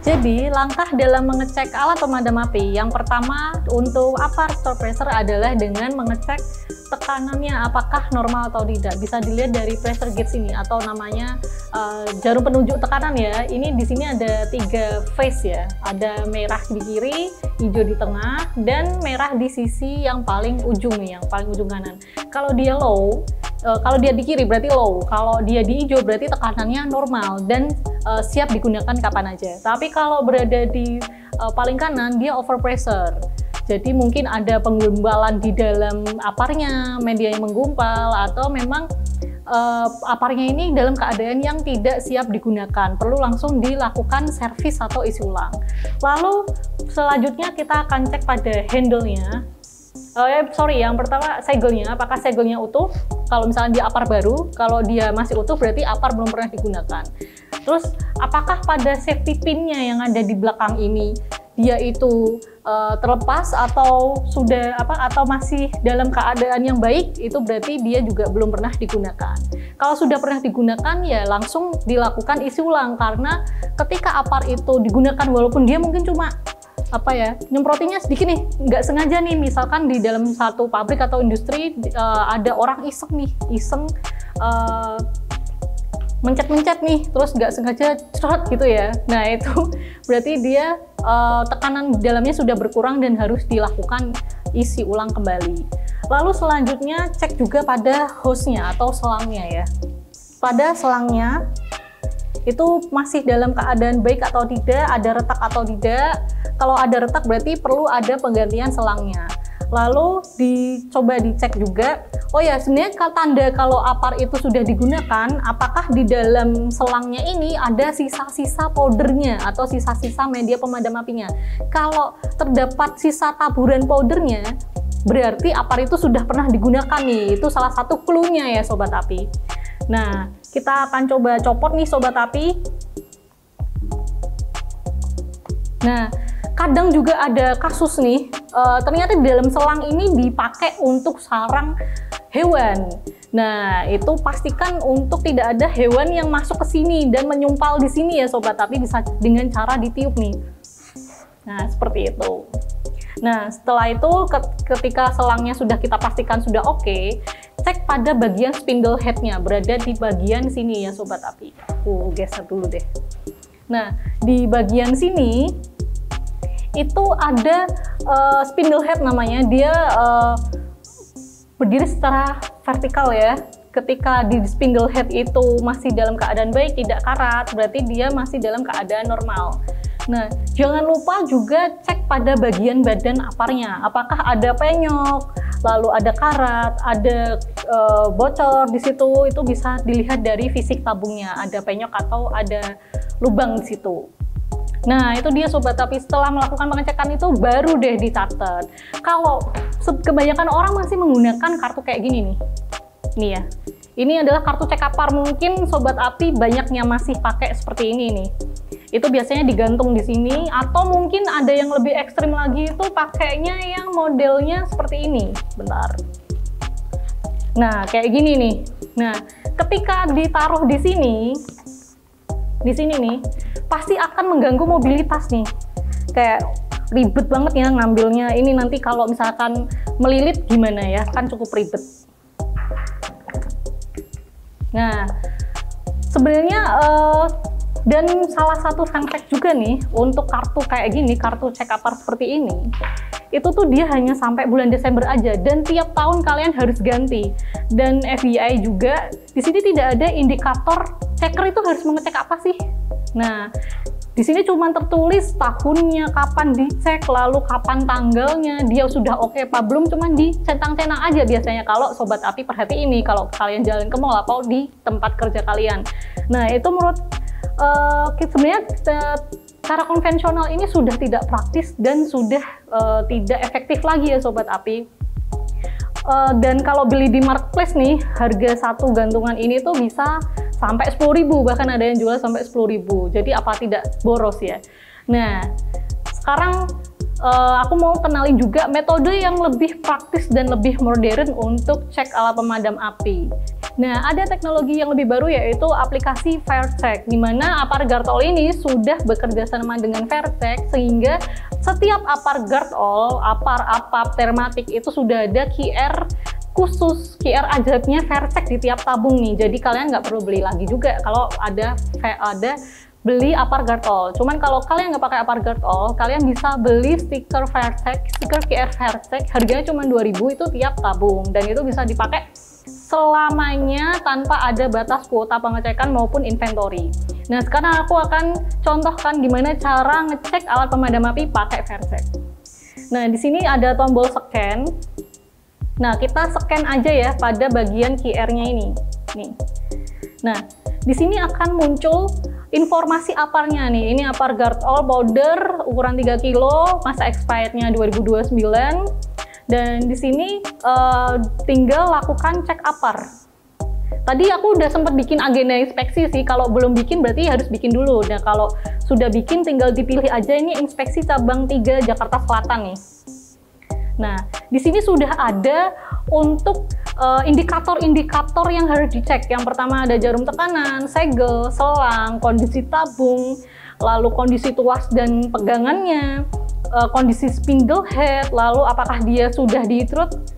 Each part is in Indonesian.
Jadi, langkah dalam mengecek alat pemadam api, yang pertama untuk upper store pressure adalah dengan mengecek tekanannya apakah normal atau tidak. Bisa dilihat dari pressure gauge ini atau namanya jarum penunjuk tekanan ya. Ini di sini ada 3 phase ya. Ada merah di kiri, hijau di tengah, dan merah di sisi yang paling ujung nih, yang paling ujung kanan. Kalau dia low, kalau dia di kiri berarti low, kalau dia di hijau berarti tekanannya normal dan siap digunakan kapan aja. Tapi kalau berada di paling kanan, dia over pressure. Jadi mungkin ada penggumpalan di dalam aparnya, media yang menggumpal, atau memang aparnya ini dalam keadaan yang tidak siap digunakan. Perlu langsung dilakukan servis atau isi ulang. Lalu selanjutnya kita akan cek pada handle-nya. Yang pertama segelnya, apakah segelnya utuh? Kalau misalnya dia apar baru, kalau dia masih utuh berarti apar belum pernah digunakan. Terus apakah pada safety pin-nya yang ada di belakang ini dia itu terlepas atau sudah atau masih dalam keadaan yang baik, itu berarti dia juga belum pernah digunakan. Kalau sudah pernah digunakan ya langsung dilakukan isi ulang, karena ketika apar itu digunakan walaupun dia mungkin cuma nyemprotinya sedikit nih, nggak sengaja nih, misalkan di dalam satu pabrik atau industri ada orang iseng mencet-mencet nih, terus nggak sengaja cerot gitu ya. Nah itu berarti dia tekanan di dalamnya sudah berkurang dan harus dilakukan isi ulang kembali. Lalu selanjutnya cek juga pada hose-nya atau selangnya ya. Pada selangnya itu masih dalam keadaan baik atau tidak, ada retak atau tidak. Kalau ada retak berarti perlu ada penggantian selangnya. Lalu dicoba dicek juga, oh ya sebenarnya tanda kalau apar itu sudah digunakan, apakah di dalam selangnya ini ada sisa-sisa powdernya atau sisa-sisa media pemadam apinya. Kalau terdapat sisa taburan powdernya, berarti apar itu sudah pernah digunakan nih. Itu salah satu clue-nya ya Sobat Api. Nah, kita akan coba copot nih Sobat Api. Nah, kadang juga ada kasus nih, ternyata di dalam selang ini dipakai untuk sarang hewan. Nah, itu pastikan untuk tidak ada hewan yang masuk ke sini dan menyumpal di sini ya Sobat Api, bisa dengan cara ditiup nih. Nah, seperti itu. Nah, setelah itu ketika selangnya sudah kita pastikan sudah oke, cek pada bagian spindle head-nya, berada di bagian sini ya Sobat Api. Aku geser dulu deh. Nah, di bagian sini itu ada spindle head namanya, dia berdiri secara vertikal ya. Ketika di spindle head itu masih dalam keadaan baik, tidak karat, berarti dia masih dalam keadaan normal. Nah, jangan lupa juga cek pada bagian badan aparnya, apakah ada penyok, lalu ada karat, ada bocor di situ, itu bisa dilihat dari fisik tabungnya, ada penyok atau ada lubang di situ. Nah, itu dia Sobat Api, setelah melakukan pengecekan itu baru deh dicatat. Kalau kebanyakan orang masih menggunakan kartu kayak gini nih. Nih ya. Ini adalah kartu cek apar, mungkin Sobat Api banyaknya masih pakai seperti ini nih. Itu biasanya digantung di sini, atau mungkin ada yang lebih ekstrim lagi itu pakainya yang modelnya seperti ini. Bentar. Nah, kayak gini nih. Nah, ketika ditaruh di sini nih, pasti akan mengganggu mobilitas nih. Kayak ribet banget ya ngambilnya. Ini nanti kalau misalkan melilit gimana ya, kan cukup ribet. Nah, sebenarnya dan salah satu fun fact juga nih, untuk kartu kayak gini, kartu cek apar seperti ini, itu tuh dia hanya sampai bulan Desember aja, dan tiap tahun kalian harus ganti. Dan FBI juga, di sini tidak ada indikator checker itu harus mengecek apa sih. Nah, di sini cuma tertulis tahunnya, kapan dicek, lalu kapan tanggalnya, dia sudah oke apa belum, cuma dicentang-centang aja biasanya kalau Sobat Api perhati ini, kalau kalian jalan ke mall atau di tempat kerja kalian. Nah, itu menurut sebenarnya cara konvensional ini sudah tidak praktis dan sudah tidak efektif lagi ya Sobat Api. Dan kalau beli di marketplace nih, harga satu gantungan ini tuh bisa sampai 10.000, bahkan ada yang jual sampai 10.000. Jadi apa tidak boros ya. Nah, sekarang aku mau kenalin juga metode yang lebih praktis dan lebih modern untuk cek alat pemadam api. Nah, ada teknologi yang lebih baru yaitu aplikasi FairCheck, di mana Apar Guard All ini sudah bekerja sama dengan FairCheck sehingga setiap Apar Guard All, Apar, APAP, Termatik itu sudah ada QR khusus, QR ajaibnya FairCheck di tiap tabung nih. Jadi kalian nggak perlu beli lagi juga kalau ada beli Apar Guard All. Cuman kalau kalian nggak pakai Apar Guard All, kalian bisa beli stiker FairCheck, stiker QR FairCheck, harganya cuma 2.000 itu tiap tabung, dan itu bisa dipakai selamanya tanpa ada batas kuota pengecekan maupun inventory. Nah, sekarang aku akan contohkan gimana cara ngecek alat pemadam api pakai FairCheck. Nah, di sini ada tombol scan. Nah, kita scan aja ya pada bagian QR-nya ini. Nih. Nah, di sini akan muncul informasi aparnya nih. Ini Apar Guard All powder ukuran 3 kilo, masa expirednya 2029. Dan di sini tinggal lakukan cek Apar. Tadi aku udah sempat bikin agenda inspeksi sih. Kalau belum bikin berarti harus bikin dulu. Nah, kalau sudah bikin tinggal dipilih aja, ini inspeksi cabang 3 Jakarta Selatan nih. Nah, di sini sudah ada untuk indikator-indikator yang harus dicek. Yang pertama ada jarum tekanan, segel, selang, kondisi tabung, lalu kondisi tuas dan pegangannya, kondisi spindle head, lalu apakah dia sudah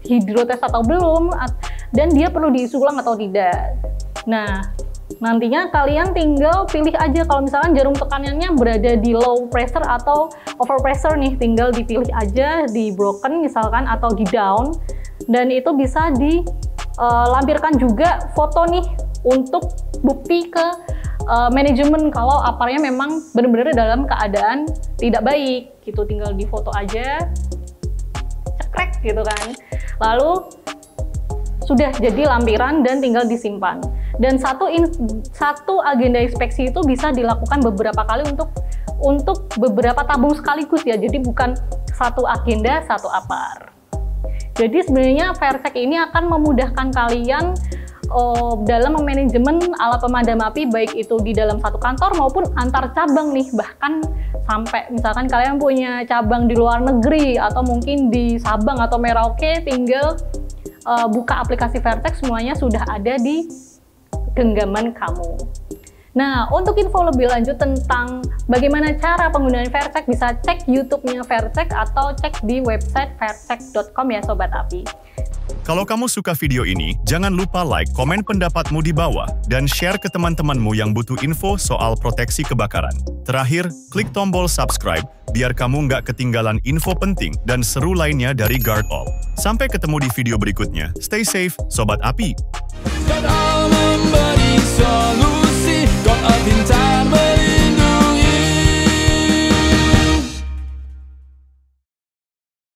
hidrotest atau belum, dan dia perlu diisi ulang atau tidak. Nah, nantinya kalian tinggal pilih aja kalau misalkan jarum tekanannya berada di low pressure atau over pressure nih, tinggal dipilih aja di broken misalkan atau di down, dan itu bisa dilampirkan juga foto nih untuk bukti ke manajemen kalau aparnya memang benar-benar dalam keadaan tidak baik gitu. Tinggal di foto aja, cekrek gitu kan, lalu sudah jadi lampiran dan tinggal disimpan. Dan satu agenda inspeksi itu bisa dilakukan beberapa kali untuk beberapa tabung sekaligus ya, jadi bukan satu agenda satu apar. Jadi sebenarnya FairCheck ini akan memudahkan kalian dalam memanajemen alat pemadam api, baik itu di dalam satu kantor maupun antar cabang nih. Bahkan sampai misalkan kalian punya cabang di luar negeri atau mungkin di Sabang atau Merauke, tinggal buka aplikasi FairCheck, semuanya sudah ada di genggaman kamu. Nah, untuk info lebih lanjut tentang bagaimana cara penggunaan FairCheck, bisa cek YouTube-nya FairCheck atau cek di website faircheck.com ya Sobat Api. Kalau kamu suka video ini, jangan lupa like, komen pendapatmu di bawah, dan share ke teman-temanmu yang butuh info soal proteksi kebakaran. Terakhir, klik tombol subscribe, biar kamu nggak ketinggalan info penting dan seru lainnya dari Guard All. Sampai ketemu di video berikutnya. Stay safe, Sobat Api!